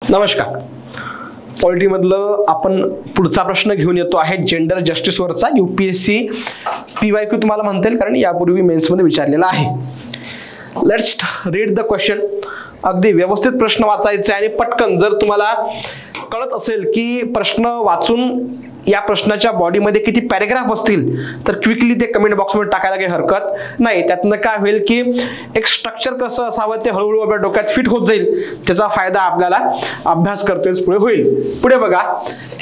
नमस्कार. पॉलिटी मधलं आपण पुढचा प्रश्न घेऊन येतो आहे जेंडर जस्टिस वरचा. यूपीएससी PYQ तुम्हाला म्हणता येईल कारण यापूर्वी मेन्स मध्ये विचारलेला आहे. Let's read the question. अगदी व्यवस्थित प्रश्न वाचायचे आणि पटकन. जर तुम्हाला कळत असेल की प्रश्न वाचून या प्रश्नाच्या बॉडीमध्ये किती पॅराग्राफ असतील तर क्विकली ते कमेंट बॉक्समध्ये टाकायला काही हरकत नाही. त्यातनं काय होईल की एक स्ट्रक्चर कसं असावं ते हळूहळू आपल्या डोक्यात फिट होत जाईल. त्याचा फायदा आपल्याला अभ्यास करतेच पुढे होईल. पुढे बघा.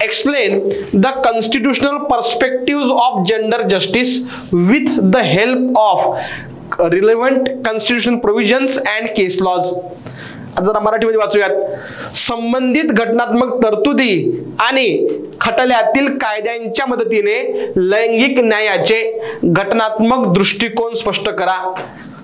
Explain the constitutional perspective of gender justice with the help of relevant constitutional provisions and case laws. जरा मराठीमध्ये वाचूयात. संबंधित घटनात्मक तरतुदी आणि खटल्यातील कायद्यांच्या मदतीने लैंगिक न्यायाचे घटनात्मक दृष्टिकोन स्पष्ट करा.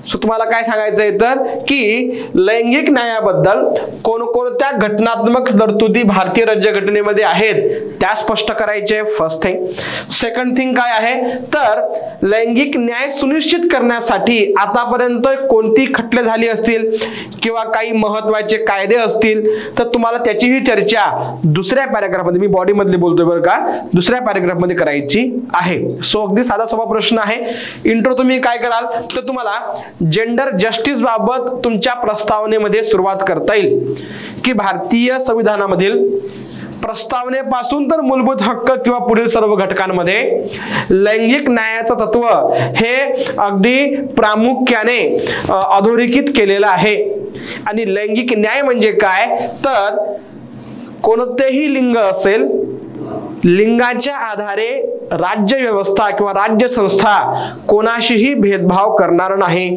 सो तुम्हाला काय सांगायचंय तर की लैंगिक न्यायाबद्दल कोणकोणत्या घटनात्मक तरतुदी भारतीय राज्यघटनेमध्ये आहेत त्या स्पष्ट करायचे. First thing. सेकंड थिंग काय आहे तर लैंगिक न्याय सुनिश्चित करण्यासाठी आतापर्यंत कोणती खटले झाली असतील किंवा काही महत्वाचे कायदे असतील तर तुम्हाला त्याचीही चर्चा दुसऱ्या पॅराग्राफ मध्ये, मी बॉडी मधले बोलतोय बरं का, दुसऱ्या पॅराग्राफ मध्ये करायची आहे. सो अगदी साधा सोपा प्रश्न आहे. इंट्रो तुम्ही काय कराल तर तुम्हाला जेंडर जस्टिस बाबत तुमच्या प्रस्तावनेमध्ये सुरुवात करता येईल की भारतीय संविधानामधील प्रस्तावनेपासून तर मूलभूत हक्क किंवा पुढील सर्व घटकांमध्ये लैंगिक न्यायाचं तत्व हे अगदी प्रामुख्याने अधोरेखित केलेलं आहे. आणि लैंगिक न्याय म्हणजे काय तर कोणतेही लिंग असेल, लिंगाच्या आधारे राज्य व्यवस्था किंवा राज्य संस्था कोणाशीही भेदभाव करणार नाही.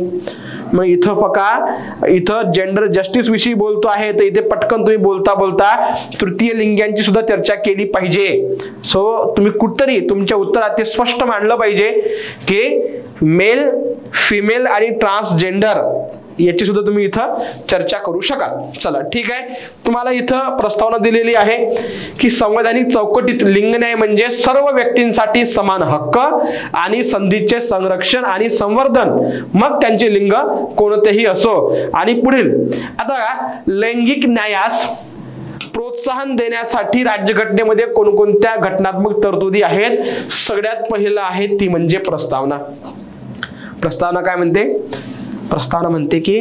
मग इथं बघा, इथं जेंडर जस्टिस विषयी बोलतो आहे तर इथे पटकन तुम्ही बोलता बोलता तृतीय लिंगांची सुद्धा चर्चा केली पाहिजे. सो तुम्ही कुठतरी तुमच्या उत्तरात ते स्पष्ट मांडलं पाहिजे की मेल, फिमेल आणि ट्रान्सजेंडर याची सुद्धा तुम्ही इथं चर्चा करू शकाल. चला ठीक आहे. तुम्हाला इथं प्रस्तावना दिलेली आहे की संवैधानिक चौकटीत लिंग न्याय म्हणजे सर्व व्यक्तींसाठी समान हक्क आणि संधीचे संरक्षण आणि संवर्धन, मग त्यांचे लिंग कोणतेही असो. आणि पुढील आता लैंगिक न्यायास प्रोत्साहन देण्यासाठी राज्यघटनेमध्ये कोणकोणत्या घटनात्मक तरतुदी आहेत. सगळ्यात पहिलं आहे ती म्हणजे प्रस्तावना. प्रस्तावना काय म्हणते? प्रस्तावना म्हणते की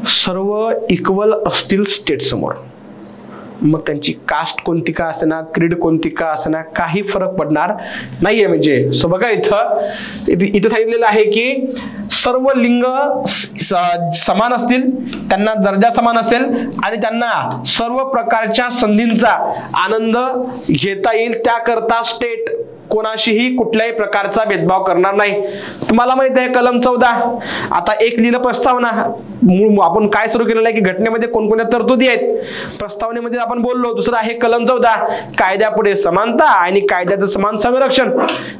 सर्व इक्वल असतील स्टेट समोर. मग त्यांची कास्ट कोणती का असेना, क्रीड कोणती का असेना, काही फरक पडणार नाहीये. म्हणजे सो बघा इथं सांगितलेलं आहे की सर्व लिंग समान असतील, त्यांना दर्जा समान असेल आणि त्यांना सर्व प्रकारच्या संधींचा आनंद घेता येईल. त्याकरता स्टेट कोणाशीही कुठल्याही प्रकारचा भेदभाव करणार नाही. तुम्हाला माहित आहे कलम 14. आता एक लिहिलं प्रस्तावना. आपण काय सुरू केलेलं आहे की घटनेमध्ये कोणकोणत्या तरतुदी आहेत. प्रस्तावनेमध्ये आपण बोललो. दुसरं आहे कलम 14 कायद्यापुढे समानता आणि कायद्याचं समान संरक्षण.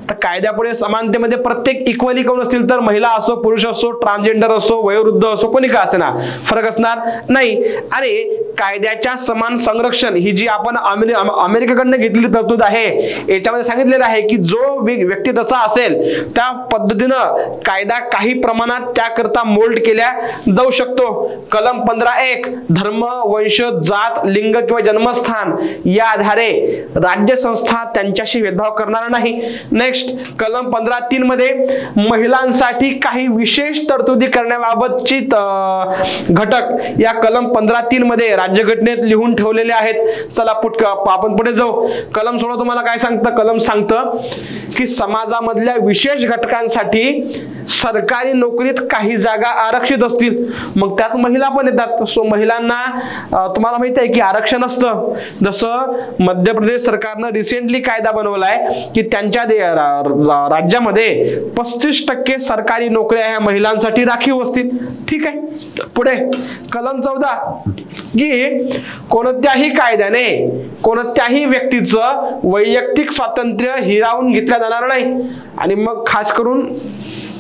तर कायद्यापुढे समानतेमध्ये प्रत्येक इक्वली कोण असतील तर महिला असो, पुरुष असो, ट्रान्सजेंडर असो, वयोवृद्ध असो, कोणी का असेना फरक असणार नाही. आणि कायद्याच्या समान संरक्षण ही जी आपण अमेरिकेकडनं घेतलेली तरतूद आहे याच्यामध्ये सांगितलेलं आहे की जो व्यक्ती तसा असेल त्या पद्धतीनं कायदा काही प्रमाणात त्याकरता मोल्ड केल्या जाऊ शकतो. कलम 15(1) धर्म, वंश, जात, लिंग किंवा जन्मस्थान या आधारे राज्य संस्था त्यांच्याशी भेदभाव करणार नाही. नेक्स्ट कलम 15(3) मध्ये महिलांसाठी काही विशेष तरतुदी करण्याबाबतची घटक या कलम 15(3) मध्ये राज्यघटनेत लिहून ठेवलेले आहेत. चला आपण पुढे जाऊ. कलम 16 तुम्हाला काय सांगतं? कलम सांगतं की समाजामधल्या विशेष घटकांसाठी सरकारी नोकरीत काही जागा आरक्षित असतील, मग त्यात महिला पण येतात. सो महिलांना तुम्हाला माहिती आहे की आरक्षण असतं. जसं मध्य प्रदेश सरकारनं रिसेंटली कायदा बनवलाय की त्यांच्या राज्यामध्ये 35% सरकारी नोकऱ्या ह्या महिलांसाठी राखीव असतील. ठीक आहे. पुढे कलम 14 की कोणत्याही कायद्याने कोणत्याही व्यक्तीचं वैयक्तिक स्वातंत्र्य हिरावून घेतलं जाणार नाही. आणि मग खास करून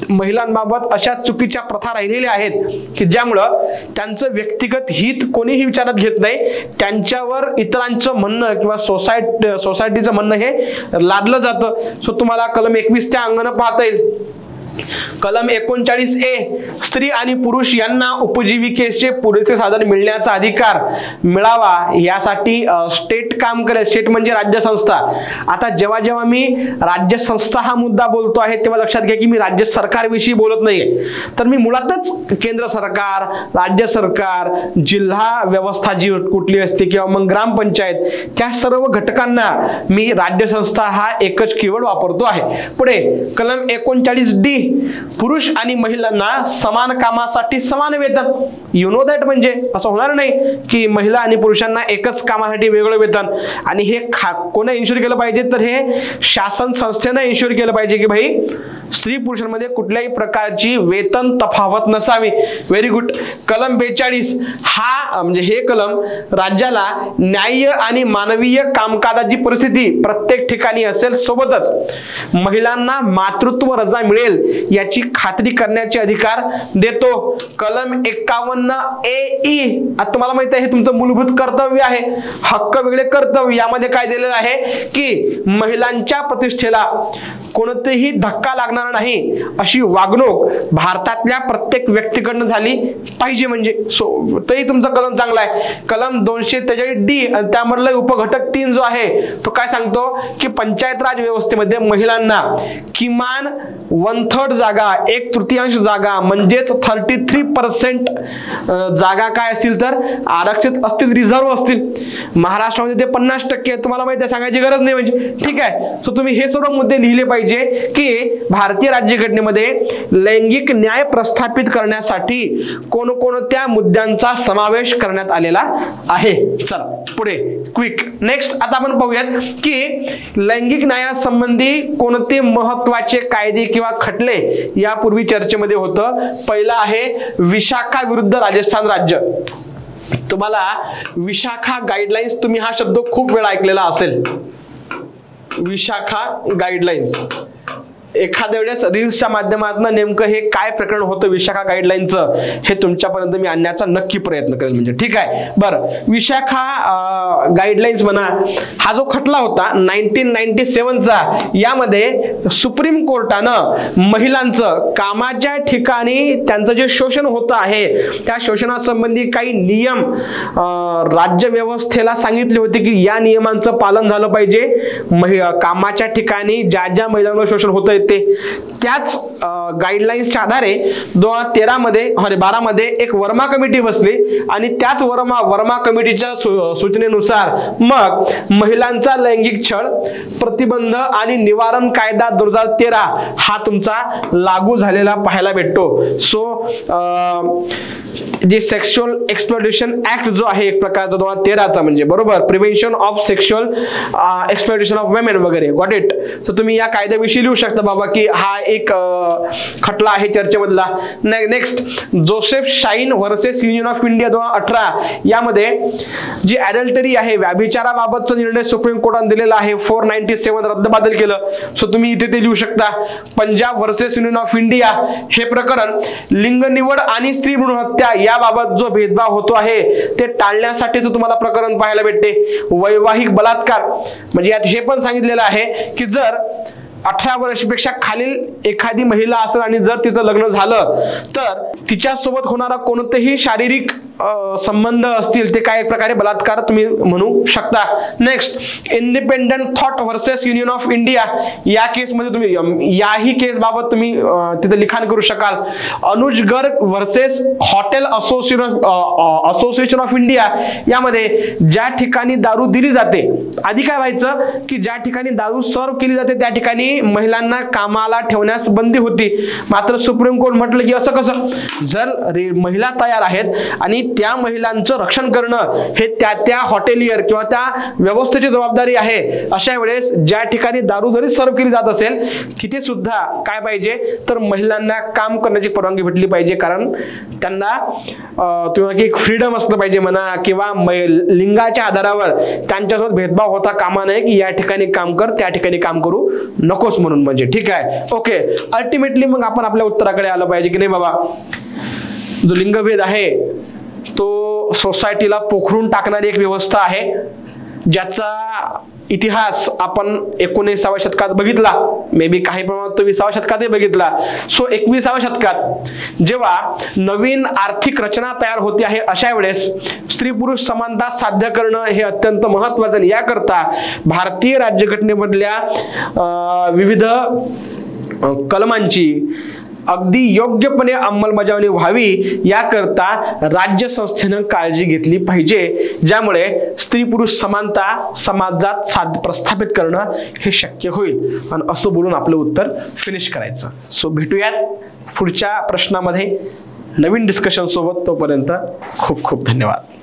महिलांबाबत अशा चुकीच्या प्रथा राहिलेल्या आहेत की ज्यामुळं त्यांचं व्यक्तिगत हित कोणीही विचारात घेत नाही. त्यांच्यावर इतरांचं म्हणणं किंवा सोसायटीचं म्हणणं हे लादलं जातं. सो तुम्हाला कलम 21 त्या अंगानं पाहता येईल. कलम 39A स्त्री आणि पुरुष यांना उपजीविकेचे पुरेसे साधन मिळण्याचा अधिकार मिळावा यासाठी स्टेट काम करेल. स्टेट म्हणजे राज्य संस्था. आता जेव्हा जेव्हा मी राज्य संस्था हा मुद्दा बोलतो आहे तेव्हा लक्षात घ्या की मी राज्य सरकारविषयी बोलत नाहीये, तर मी मुळातच केंद्र सरकार, राज्य सरकार, जिल्हा व्यवस्था जी कुठली असते किंवा मग ग्रामपंचायत, त्या सर्व घटकांना मी राज्य संस्था हा एकच कीवर्ड वापरतो आहे. पुढे कलम 39D पुरुष आणि महिलांना समान कामासाठी समान वेतन. यू नो दॅट, म्हणजे असं होणार नाही की महिला आणि पुरुषांना एकच कामासाठी वेगळं वेतन. आणि हे कोणी इन्शुअर केलं पाहिजे, तर हे शासन संस्थेनं इन्शुअर केलं पाहिजे की भाई स्त्री पुरुषांमध्ये कुठल्याही प्रकारची वेतन तफावत नसावी. Very good. कलम 42 हा म्हणजे हे कलम राज्याला न्याय्य आणि मानवीय कामकाजाची परिस्थिती प्रत्येक ठिकाणी असेल, सोबतच महिलांना मातृत्व रजा मिळेल याची खात्री करण्याचे अधिकार देतो. कलम 51AE आता तुम्हाला माहिती आहे हे तुमचं मूलभूत कर्तव्य आहे. हक्क वेगळे कर्तव्य, यामध्ये काय दिलेलं आहे की महिलांच्या प्रतिष्ठेला कोणतेही धक्का लागणार नाही अशी वागणूक भारतातल्या प्रत्येक व्यक्तीकडनं झाली पाहिजे. म्हणजे तरी तुमचा कलम चांगला आहे. कलम 243D आणि त्यामधला उपघटक 3 जो आहे तो काय सांगतो की पंचायत राज व्यवस्थेमध्ये महिलांना किमान 1/3 जागा, 1/3 जागा म्हणजेच 33% जागा काय असतील तर आरक्षित असतील, रिझर्व्ह असतील. महाराष्ट्रामध्ये ते 50% तुम्हाला माहिती आहे, सांगायची गरज नाही. म्हणजे ठीक आहे. सो तुम्ही हे सर्व मुद्दे लिहिले पाहिजे की भारतीय राज्यघटनेमध्ये लैंगिक न्याय प्रस्थापित करण्यासाठी कोणकोणत्या मुद्द्यांचा समावेश करण्यात आलेला आहे. चला पुढे क्विक नेक्स्ट. आता आपण पाहूयात की लैंगिक न्यायासंबंधी कोणते महत्वाचे कायदे किंवा खटले यापूर्वी चर्चेमध्ये होतं. पहिला आहे विशाखा विरुद्ध राजस्थान राज्य. तुम्हाला विशाखा गाईडलाईन्स, तुम्ही हा शब्द खूप वेळा ऐकलेला असेल. विशाखा गाईडलाईन्स, एखाद्या वेळेस रील्सच्या माध्यमातून नेमकं हे काय प्रकरण होतं विशाखा गाईडलाईनचं हे तुमच्यापर्यंत मी आणण्याचा नक्की प्रयत्न करेल. म्हणजे ठीक आहे. बरं, विशाखा गाईडलाईन्स म्हणा हा जो खटला होता 1997चा, यामध्ये सुप्रीम कोर्टानं महिलांचं कामाच्या ठिकाणी त्यांचं जे शोषण होत आहे त्या शोषणासंबंधी काही नियम राज्य व्यवस्थेला सांगितले होते की या नियमांचं पालन झालं पाहिजे. कामाच्या ठिकाणी ज्या ज्या महिलांवर शोषण होत आहे त्याच गाईडलाईन्सच्या आधारे 2012 मध्ये एक वर्मा कमिटी बसली आणि त्याच वर्मा कमिटीच्या सूचनेनुसार मग महिलांचा लैंगिक छळ प्रतिबंध आणि निवारण कायदा 2013 हा तुमचा लागू झालेला पाहायला भेटतो. सो जे सेक्शुअल एक्सप्लॉयटेशन ऍक्ट जो आहे एक प्रकारचा 2013चा, म्हणजे बरोबर, prevention of sexual exploitation of women वगैरे. Got it. तर तुम्ही या कायद्याविषयी लिहू शकता बाबा की हा एक खटला आहे चर्चेमधला. Next, Joseph Shine versus union of India 2018, यामध्ये जी ॲडल्टरी आहे, व्याभिचाराबाबतचा निर्णय सुप्रीम कोर्टाने दिलेला आहे. 497 रद्दबातल केलं. सो तुम्ही इथे ते लिहू शकता. Punjab versus union of India, हे प्रकरण लिंग निवड आणि स्त्री भ्रूण हत्या याबाबत जो भेदभाव होतो आहे ते टाळण्यासाठीच तुम्हाला प्रकरण पाहायला भेटते. वैवाहिक बलात्कार, म्हणजे यात हे पण सांगितलेलं आहे की जर 18 वर्षापेक्षा खालील एखादी महिला असेल आणि जर तिचं लग्न झालं तर तिच्या सोबत होणारा कोणतेही शारीरिक संबंध असतील ते काय एक प्रकारे बलात्कार तुम्ही म्हणू शकता. Next, independent thought versus union of India, या केस मध्ये तुम्ही याही केस बाबत तुम्ही तिथे लिखाण करू शकाल. Anuj Garg versus hotel association of India, यामध्ये ज्या ठिकाणी दारू दिली जाते, आधी काय व्हायचं की ज्या ठिकाणी दारू सर्व केली जाते त्या ठिकाणी महिलांना कामाला ठेवण्यास बंदी होती. मात्र सुप्रीम कोर्ट म्हटलं की असं कसं, जर महिला तयार आहेत आणि त्या महिलांचं रक्षण करणं हे त्या हॉटेलियर किंवा त्या व्यवस्थेची जबाबदारी आहे, अशा वेळेस ज्या ठिकाणी दारू जरी सर्व केली जात असेल तिथे सुद्धा काय पाहिजे तर महिलांना काम करण्याची परवानगी भेटली पाहिजे. कारण त्यांना तुम्हाला एक फ्रीडम असलं पाहिजे म्हणा, किंवा लिंगाच्या आधारावर त्यांच्यासोबत भेदभाव होता कामा नये की या ठिकाणी काम कर त्या ठिकाणी काम करू नकोस म्हणून. म्हणजे ठीक आहे. ओके, अल्टिमेटली मग आपण आपल्या उत्तराकडे आलं पाहिजे की नाही बाबा, जो लिंगभेद आहे तो सोसायटीला पोखरून टाकणारी एक व्यवस्था आहे ज्याचा इतिहास आपण 19व्या शतकात बघितला, मे बी काही प्रमाणात तो 20व्या शतकातही बघितला. सो 21व्या शतकात जेव्हा नवीन आर्थिक रचना तयार होते आहे, अशा वेळेस स्त्री पुरुष समानता साध्य करणं हे अत्यंत महत्त्वाचं. याकरता भारतीय राज्यघटनेमधल्या विविध कलमांची अगदी योग्यपणे अंमलबजावणी व्हावी याकरता राज्य संस्थेनं काळजी घेतली पाहिजे, ज्यामुळे स्त्री पुरुष समानता समाजात प्रस्थापित करणं हे शक्य होईल. आणि असं बोलून आपलं उत्तर फिनिश करायचं. सो भेटूयात पुढच्या प्रश्नामध्ये नवीन डिस्कशन सोबत. तोपर्यंत खूप खूप धन्यवाद.